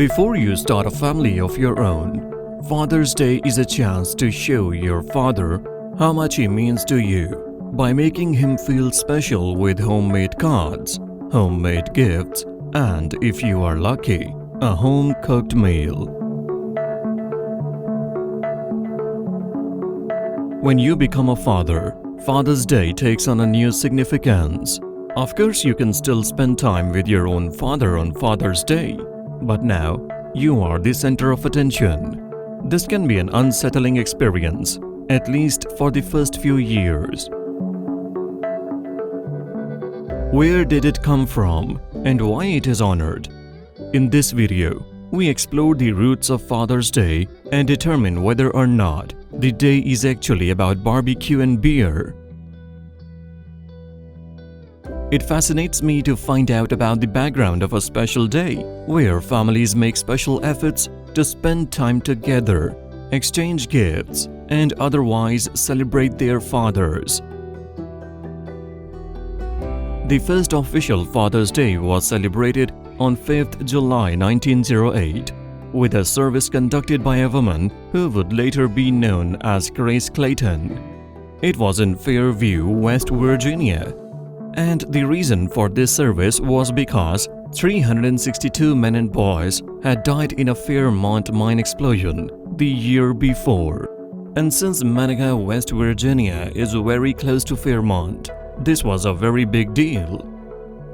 Before you start a family of your own, Father's Day is a chance to show your father how much he means to you by making him feel special with homemade cards, homemade gifts, and if you are lucky, a home-cooked meal. When you become a father, Father's Day takes on a new significance. Of course, you can still spend time with your own father on Father's Day, but now you are the center of attention. This can be an unsettling experience, at least for the first few years. Where did it come from and why it is honored? In this video, we explore the roots of Father's Day and determine whether or not the day is actually about barbecue and beer. It fascinates me to find out about the background of a special day where families make special efforts to spend time together, exchange gifts, and otherwise celebrate their fathers. The first official Father's Day was celebrated on 5th July 1908 with a service conducted by a woman who would later be known as Grace Clayton. It was in Fairview, West Virginia. And the reason for this service was because 362 men and boys had died in a Fairmont mine explosion the year before. And since Manega, West Virginia is very close to Fairmont, this was a very big deal.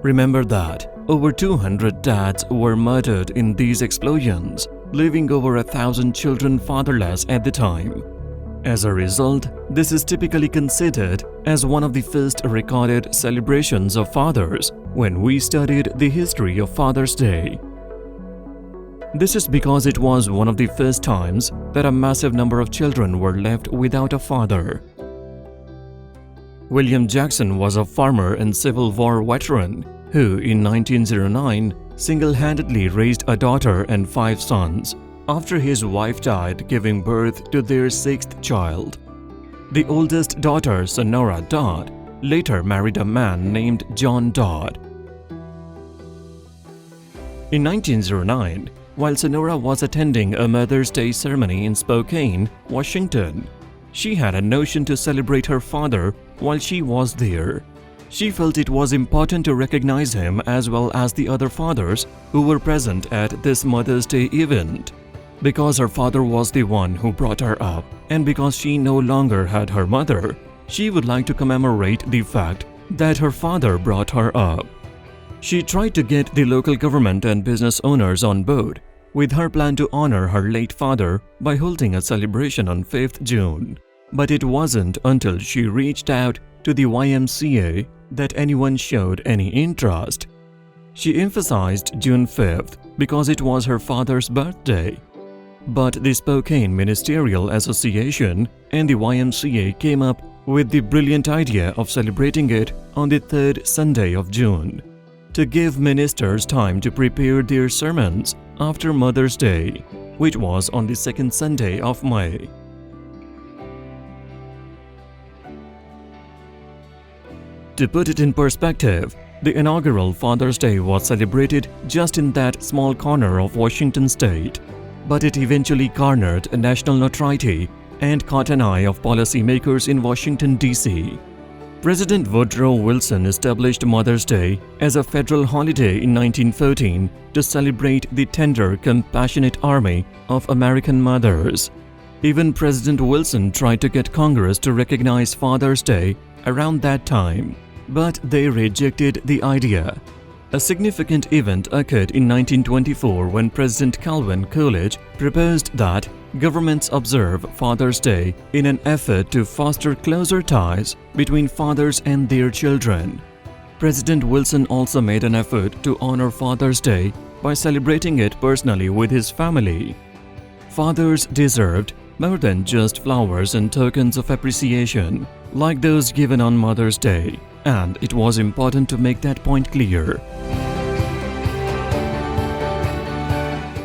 Remember that over 200 dads were murdered in these explosions, leaving over 1,000 children fatherless at the time. As a result, this is typically considered as one of the first recorded celebrations of fathers when we studied the history of Father's Day. This is because it was one of the first times that a massive number of children were left without a father. William Jackson was a farmer and Civil War veteran who, in 1909, single-handedly raised a daughter and 5 sons after his wife died giving birth to their 6th child. The oldest daughter, Sonora Dodd, later married a man named John Dodd. In 1909, while Sonora was attending a Mother's Day ceremony in Spokane, Washington, she had a notion to celebrate her father while she was there. She felt it was important to recognize him as well as the other fathers who were present at this Mother's Day event. Because her father was the one who brought her up, and because she no longer had her mother, she would like to commemorate the fact that her father brought her up. She tried to get the local government and business owners on board with her plan to honor her late father by holding a celebration on 5th June. But it wasn't until she reached out to the YMCA that anyone showed any interest. She emphasized June 5th because it was her father's birthday. But the Spokane Ministerial Association and the YMCA came up with the brilliant idea of celebrating it on the 3rd Sunday of June, to give ministers time to prepare their sermons after Mother's Day, which was on the 2nd Sunday of May. To put it in perspective, the inaugural Father's Day was celebrated just in that small corner of Washington state. But it eventually garnered a national notoriety and caught an eye of policymakers in Washington, D.C. President Woodrow Wilson established Mother's Day as a federal holiday in 1914 to celebrate the tender, compassionate army of American mothers. Even President Wilson tried to get Congress to recognize Father's Day around that time, but they rejected the idea. A significant event occurred in 1924 when President Calvin Coolidge proposed that governments observe Father's Day in an effort to foster closer ties between fathers and their children. President Wilson also made an effort to honor Father's Day by celebrating it personally with his family. Fathers deserved more than just flowers and tokens of appreciation, like those given on Mother's Day, and it was important to make that point clear.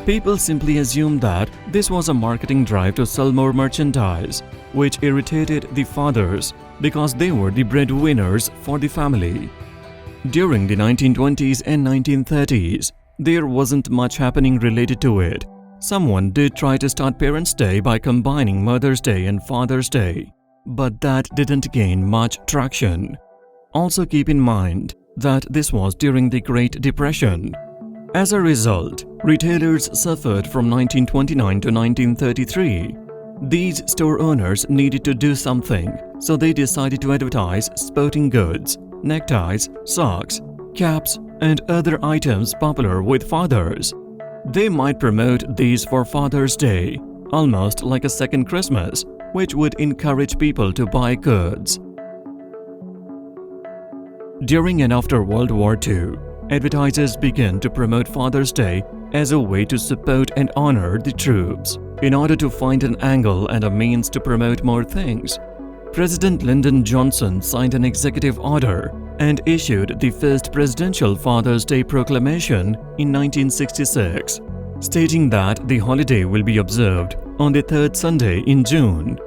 People simply assumed that this was a marketing drive to sell more merchandise, which irritated the fathers because they were the breadwinners for the family. During the 1920s and 1930s, there wasn't much happening related to it. Someone did try to start Parents' Day by combining Mother's Day and Father's Day, but that didn't gain much traction. Also keep in mind that this was during the Great Depression. As a result, retailers suffered from 1929 to 1933. These store owners needed to do something, so they decided to advertise sporting goods, neckties, socks, caps, and other items popular with fathers. They might promote these for Father's Day, almost like a second Christmas, which would encourage people to buy goods. During and after World War II, advertisers began to promote Father's Day as a way to support and honor the troops. In order to find an angle and a means to promote more things, President Lyndon Johnson signed an executive order and issued the first presidential Father's Day proclamation in 1966, stating that the holiday will be observed on the third Sunday in June.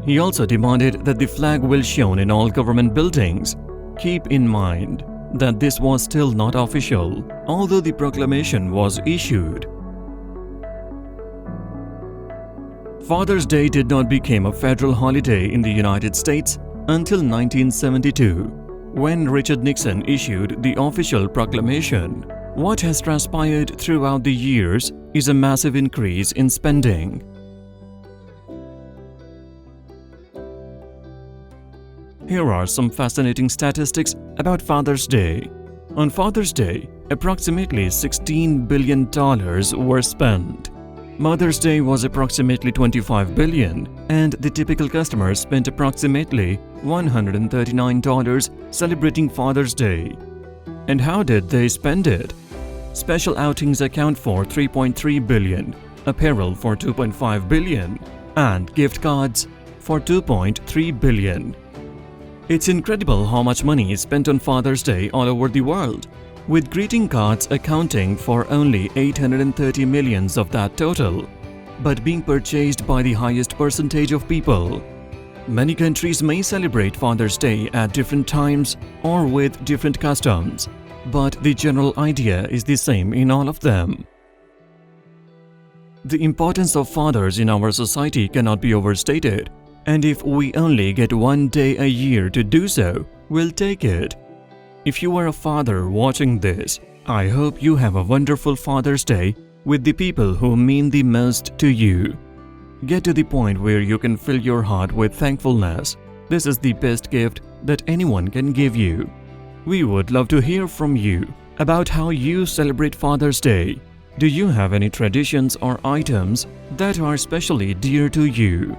He also demanded that the flag will be shown in all government buildings. Keep in mind that this was still not official, although the proclamation was issued. Father's Day did not become a federal holiday in the United States until 1972, when Richard Nixon issued the official proclamation. What has transpired throughout the years is a massive increase in spending. Here are some fascinating statistics about Father's Day. On Father's Day, approximately $16 billion were spent. Mother's Day was approximately $25 billion, and the typical customer spent approximately $139 celebrating Father's Day. And how did they spend it? Special outings account for $3.3 billion, apparel for $2.5 billion, and gift cards for $2.3 billion. It's incredible how much money is spent on Father's Day all over the world, with greeting cards accounting for only 830 million of that total, but being purchased by the highest percentage of people. Many countries may celebrate Father's Day at different times or with different customs, but the general idea is the same in all of them. The importance of fathers in our society cannot be overstated, and if we only get one day a year to do so, we'll take it. If you are a father watching this, I hope you have a wonderful Father's Day with the people who mean the most to you. Get to the point where you can fill your heart with thankfulness. This is the best gift that anyone can give you. We would love to hear from you about how you celebrate Father's Day. Do you have any traditions or items that are especially dear to you?